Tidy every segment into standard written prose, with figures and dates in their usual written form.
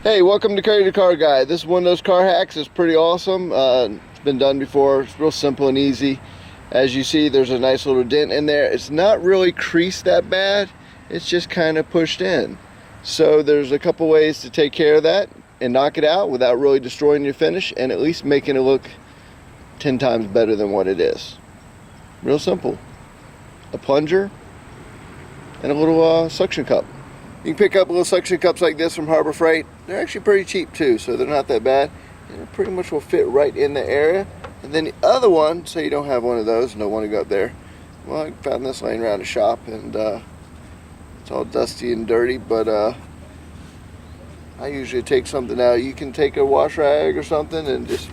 Hey, welcome to Cody the Car Guy. This is one of those car hacks. It's pretty awesome. It's been done before. It's real simple and easy. As you see, there's a nice little dent in there. It's not really creased that bad. It's just kind of pushed in. So there's a couple ways to take care of that and knock it out without really destroying your finish and at least making it look 10 times better than what it is. Real simple. A plunger and a little suction cup. You can pick up little suction cups like this from Harbor Freight. They're actually pretty cheap too, so they're not that bad. And it pretty much will fit right in the area. And then the other one, say you don't have one of those and don't want to go up there. Well, I found this laying around the shop and it's all dusty and dirty, but I usually take something out. You can take a wash rag or something and just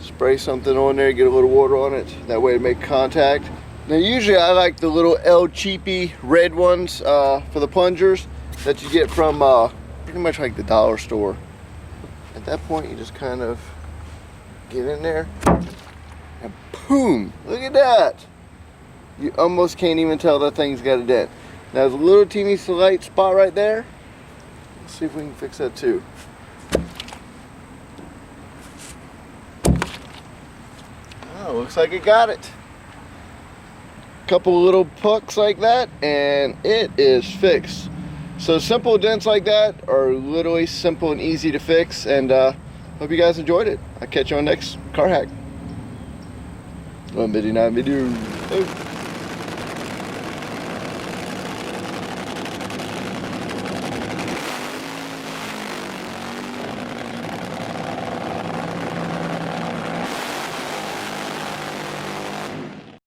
spray something on there, get a little water on it. That way to make contact. Now usually I like the little El Cheapy red ones for the plungers that you get from pretty much like the dollar store. At that point you just kind of get in there and boom, look at that. You almost can't even tell that thing's got a dent. Now there's a little teeny slight spot right there. Let's see if we can fix that too. Oh, looks like it got it. Couple little pucks like that and it is fixed. So simple dents like that are literally simple and easy to fix, and hope you guys enjoyed it. I'll catch you on next car hack. One video, not video.